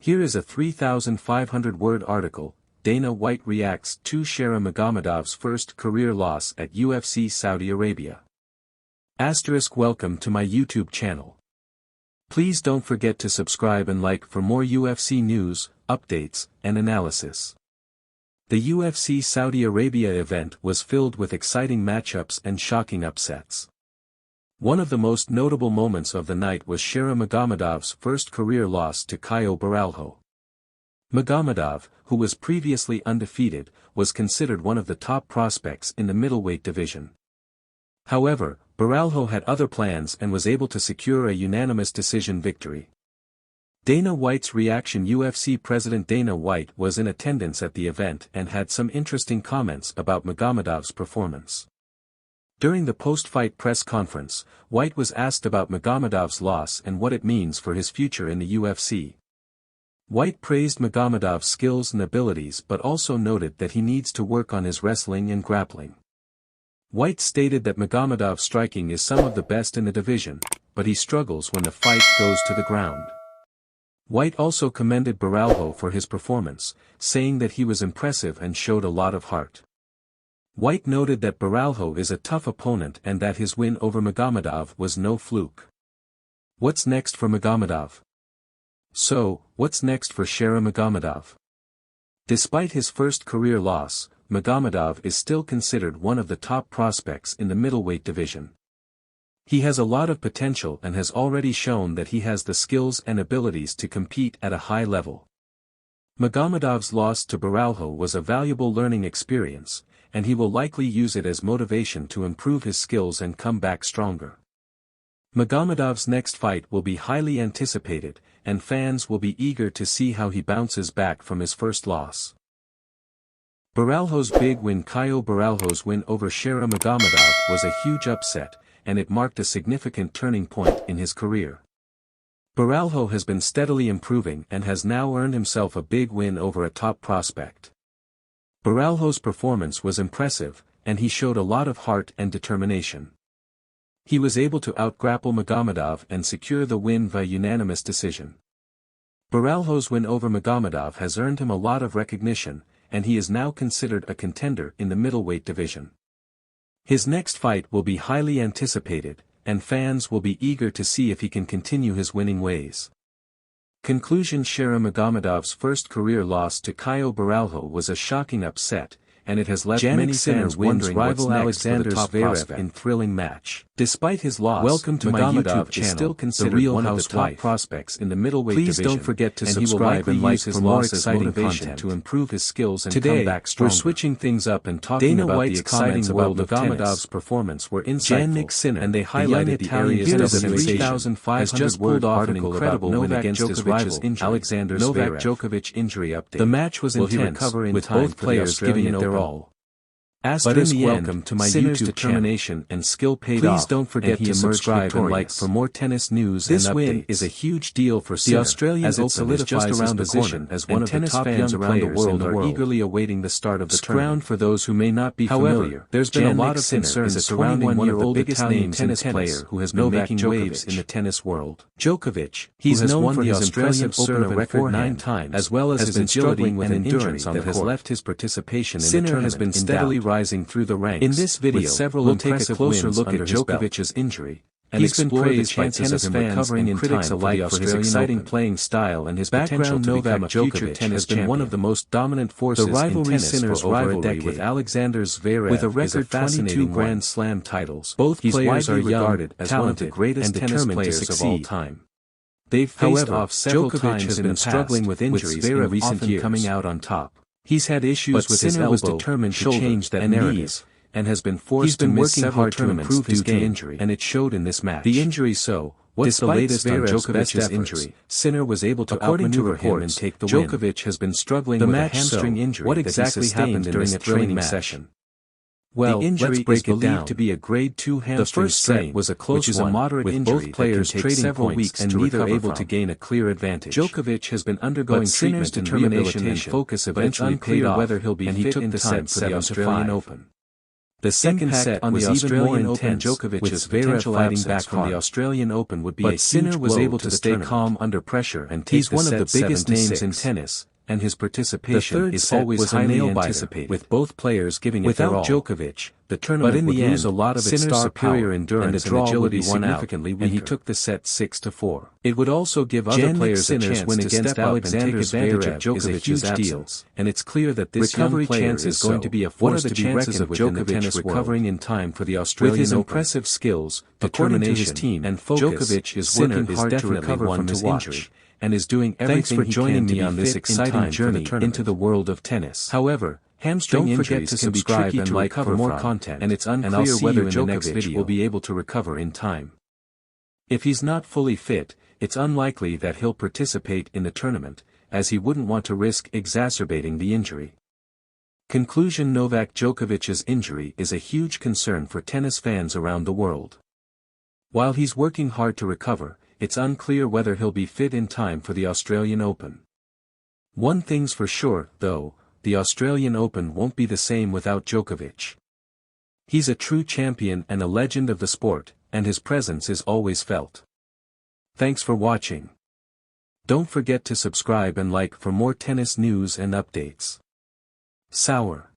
Here is a 3,500-word article. Dana White reacts to Shara Magomedov's first career loss at UFC Saudi Arabia. Welcome to my YouTube channel. Please don't forget to subscribe and like for more UFC news, updates, and analysis. The UFC Saudi Arabia event was filled with exciting matchups and shocking upsets. One of the most notable moments of the night was Shara Magomedov's first career loss to Caio Borralho. Magomedov, who was previously undefeated, was considered one of the top prospects in the middleweight division. However, Borralho had other plans and was able to secure a unanimous decision victory. Dana White's reaction. UFC President Dana White was in attendance at the event and had some interesting comments about Magomedov's performance. During the post-fight press conference, White was asked about Magomedov's loss and what it means for his future in the UFC. White praised Magomedov's skills and abilities but also noted that he needs to work on his wrestling and grappling. White stated that Magomedov's striking is some of the best in the division, but he struggles when the fight goes to the ground. White also commended Borralho for his performance, saying that he was impressive and showed a lot of heart. White noted that Borralho is a tough opponent and that his win over Magomedov was no fluke. What's next for Magomedov? So, what's next for Shara Magomedov? Despite his first career loss, Magomedov is still considered one of the top prospects in the middleweight division. He has a lot of potential and has already shown that he has the skills and abilities to compete at a high level. Magomedov's loss to Borralho was a valuable learning experience, and he will likely use it as motivation to improve his skills and come back stronger. Magomedov's next fight will be highly anticipated, and fans will be eager to see how he bounces back from his first loss. Borralho's big win. Caio Borralho's win over Shara Magomedov was a huge upset, and it marked a significant turning point in his career. Borralho has been steadily improving and has now earned himself a big win over a top prospect. Borralho's performance was impressive, and he showed a lot of heart and determination. He was able to outgrapple Magomedov and secure the win via unanimous decision. Borralho's win over Magomedov has earned him a lot of recognition, and he is now considered a contender in the middleweight division. His next fight will be highly anticipated, and fans will be eager to see if he can continue his winning ways. Conclusion. Shara Magomedov's first career loss to Caio Borralho was a shocking upset, and it has left many fans wondering what's next for the top prospect in thrilling match. Despite his loss, welcome to my YouTube channel. Is still considered one of the top prospects in the middleweight division. Please don't forget to subscribe and like for more exciting content to improve his skills and come back stronger. We're switching things up and talking about the exciting world of Magomedov's performance were insightful, and they highlighted the areas of sensation, has just pulled off an incredible win against his rival, Alexander Novak Djokovic injury update. The match was intense, with both players giving it their all. But in the end, Sinner's determination and skill paid off. Please don't forget to subscribe and like for more tennis news and updates. This win is a huge deal for Sinner, the Australian Open solidifies just around his position as one of the top fans around the world are eagerly awaiting the start of the tournament. For those who may not be familiar, there's been a lot of concern surrounding one of the biggest names tennis player who has been making waves in the tennis world. Djokovic, he's known for his Australian Open a record 9 times, as well as his agility and endurance that has left his participation in the tournament has been steadily rising through the ranks. In this video, we'll take a closer look at Djokovic's injury, and he's been praised by tennis fans and critics alike for his exciting playing style and his potential to become a future tennis champion. One of the most dominant forces in tennis for over a decade, with Alexander Zverev with a record 22 Grand Slam titles. Both players are regarded as one of the greatest tennis players of all time. They've faced off several times has been struggling with injuries in recent years, coming out on top. He's had issues with his elbow, was determined to change that narrative, and has been forced to miss several tournaments due to injury, and it showed in this match. The injury what's the latest on Djokovic's injury? Sinner was able to outmaneuver him and take the win. Djokovic has been struggling with a hamstring injury. What exactly happened during a training session? Well, the injury is believed to be a grade 2 hamstring strain, was a close one, moderate with both players trading several weeks and neither able to gain a clear advantage. Djokovic has been undergoing treatment and rehabilitation and focus eventually paid off, whether he'll be fit in time for the Australian Open. The second set on was the even more Australian intense, Open, with Djokovic's Zverev fighting back absence from the Australian Open would be but a huge Sinner was blow able to the stay tournament. calm under pressure and take He's one of the biggest names in 7-6. tennis, and his The participation third is set always was a highly nail-biter, anticipated, with both players giving it without their all. Djokovic. The tournament But in would the lose end, a lot of its Sinner's star superior power, endurance and and the draw would agility be won out, significantly weaker. and he took the set 6-4. It would also give other Jannik players a Sinner's chance win to against step up and take Alexander advantage of Zverev is a Djokovic's huge absence, deal, and it's clear that this recovery young player chance is going to be a what are force the to be chances reckoned of with in the Djokovic tennis recovering world. in time for the Australian With his Open? impressive skills, According to determination, his team and focus, Djokovic is Sinner working is hard to definitely recover one from to his watch, injury, and is doing Thanks everything for he joining can me to on be this fit in exciting time for the journey tournament. into the world of tennis. However, hamstring Don't forget injuries to can be subscribe tricky and to like recover for more from, content, and it's and I'll unclear see whether you in the next Djokovic video. will be able to recover in time. If he's not fully fit, it's unlikely that he'll participate in the tournament, as he wouldn't want to risk exacerbating the injury. Conclusion: Novak Djokovic's injury is a huge concern for tennis fans around the world. While he's working hard to recover, it's unclear whether he'll be fit in time for the Australian Open. One thing's for sure, though, the Australian Open won't be the same without Djokovic. He's a true champion and a legend of the sport, and his presence is always felt. Thanks for watching. Don't forget to subscribe and like for more tennis news and updates. Sour.